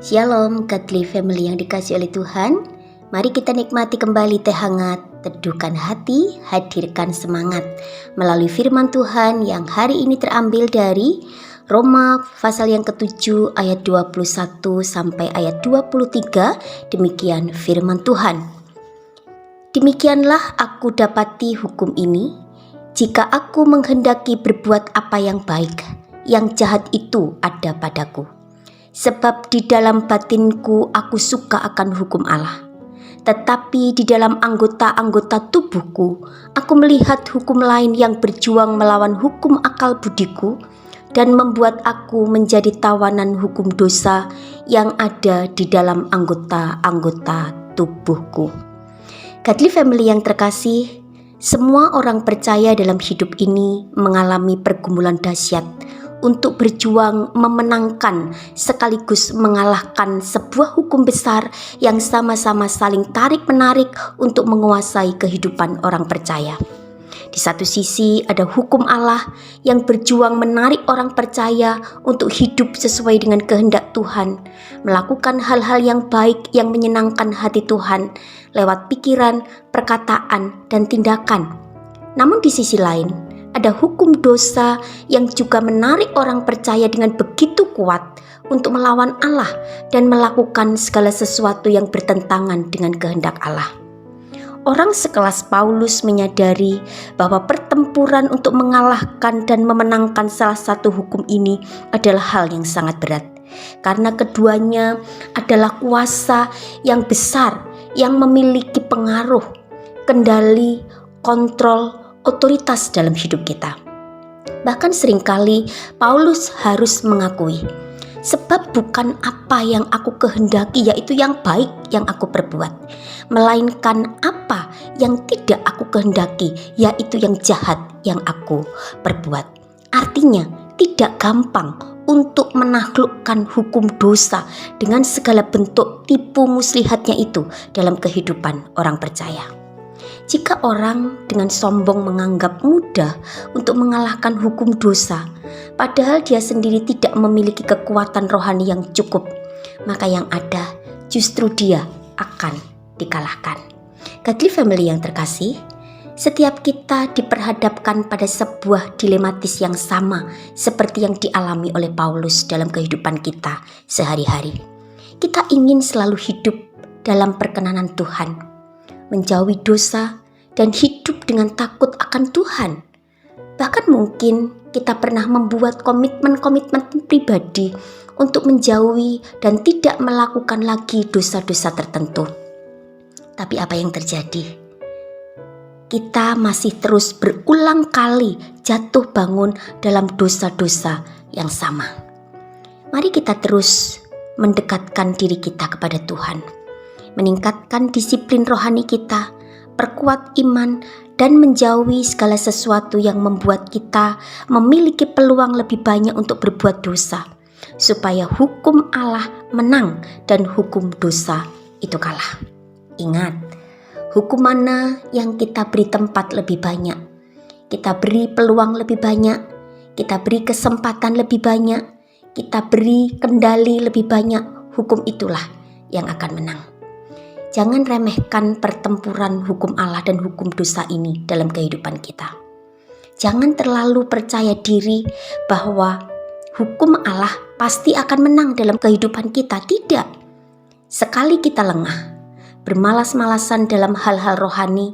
Shalom, Godly Family yang dikasih oleh Tuhan. Mari kita nikmati kembali teh hangat, teduhkan hati, hadirkan semangat melalui firman Tuhan yang hari ini terambil dari Roma pasal yang ke-7 ayat 21 sampai ayat 23. Demikian firman Tuhan. Demikianlah aku dapati hukum ini, jika aku menghendaki berbuat apa yang baik, yang jahat itu ada padaku. Sebab di dalam batinku aku suka akan hukum Allah. Tetapi di dalam anggota-anggota tubuhku, aku melihat hukum lain yang berjuang melawan hukum akal budiku dan membuat aku menjadi tawanan hukum dosa yang ada di dalam anggota-anggota tubuhku. Godly Family yang terkasih, semua orang percaya dalam hidup ini mengalami pergumulan dahsyat untuk berjuang memenangkan sekaligus mengalahkan sebuah hukum besar yang sama-sama saling tarik-menarik untuk menguasai kehidupan orang percaya. Di satu sisi ada hukum Allah yang berjuang menarik orang percaya untuk hidup sesuai dengan kehendak Tuhan, melakukan hal-hal yang baik yang menyenangkan hati Tuhan lewat pikiran, perkataan, dan tindakan. Namun di sisi lain, ada hukum dosa yang juga menarik orang percaya dengan begitu kuat untuk melawan Allah dan melakukan segala sesuatu yang bertentangan dengan kehendak Allah. Orang sekelas Paulus menyadari bahwa pertempuran untuk mengalahkan dan memenangkan salah satu hukum ini adalah hal yang sangat berat, karena keduanya adalah kuasa yang besar yang memiliki pengaruh, kendali, kontrol, otoritas dalam hidup kita. Bahkan seringkali Paulus harus mengakui, sebab bukan apa yang aku kehendaki yaitu yang baik yang aku perbuat, melainkan apa yang tidak aku kehendaki yaitu yang jahat yang aku perbuat. Artinya tidak gampang untuk menaklukkan hukum dosa dengan segala bentuk tipu muslihatnya itu dalam kehidupan orang percaya. Jika orang dengan sombong menganggap mudah untuk mengalahkan hukum dosa, padahal dia sendiri tidak memiliki kekuatan rohani yang cukup, maka yang ada justru dia akan dikalahkan. Godly Family yang terkasih, setiap kita diperhadapkan pada sebuah dilematis yang sama seperti yang dialami oleh Paulus dalam kehidupan kita sehari-hari. Kita ingin selalu hidup dalam perkenanan Tuhan, menjauhi dosa, dan hidup dengan takut akan Tuhan. Bahkan mungkin kita pernah membuat komitmen-komitmen pribadi untuk menjauhi dan tidak melakukan lagi dosa-dosa tertentu. Tapi apa yang terjadi? Kita masih terus berulang kali jatuh bangun dalam dosa-dosa yang sama. Mari kita terus mendekatkan diri kita kepada Tuhan, meningkatkan disiplin rohani kita, perkuat iman, dan menjauhi segala sesuatu yang membuat kita memiliki peluang lebih banyak untuk berbuat dosa, supaya hukum Allah menang dan hukum dosa itu kalah. Ingat, hukum mana yang kita beri tempat lebih banyak, kita beri peluang lebih banyak, kita beri kesempatan lebih banyak, kita beri kendali lebih banyak, hukum itulah yang akan menang. Jangan remehkan pertempuran hukum Allah dan hukum dosa ini dalam kehidupan kita. Jangan terlalu percaya diri bahwa hukum Allah pasti akan menang dalam kehidupan kita. Tidak. Sekali kita lengah, bermalas-malasan dalam hal-hal rohani,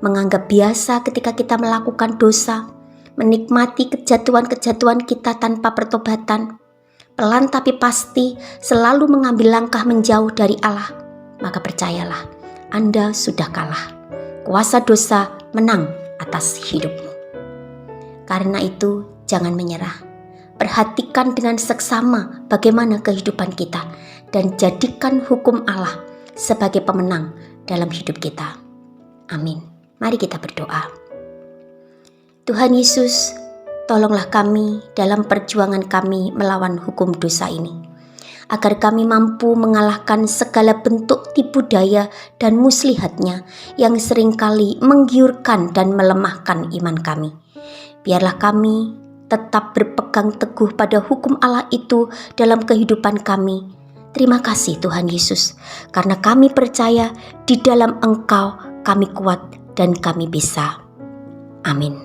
menganggap biasa ketika kita melakukan dosa, menikmati kejatuhan-kejatuhan kita tanpa pertobatan, pelan tapi pasti selalu mengambil langkah menjauh dari Allah, maka percayalah, Anda sudah kalah. Kuasa dosa menang atas hidupmu. Karena itu, jangan menyerah. Perhatikan dengan seksama bagaimana kehidupan kita dan jadikan hukum Allah sebagai pemenang dalam hidup kita. Amin. Mari kita berdoa. Tuhan Yesus, tolonglah kami dalam perjuangan kami melawan hukum dosa ini, agar kami mampu mengalahkan segala bentuk tipu daya dan muslihatnya yang seringkali menggiurkan dan melemahkan iman kami. Biarlah kami tetap berpegang teguh pada hukum Allah itu dalam kehidupan kami, Terima kasih Tuhan Yesus, karena kami percaya di dalam Engkau kami kuat dan kami bisa. Amin.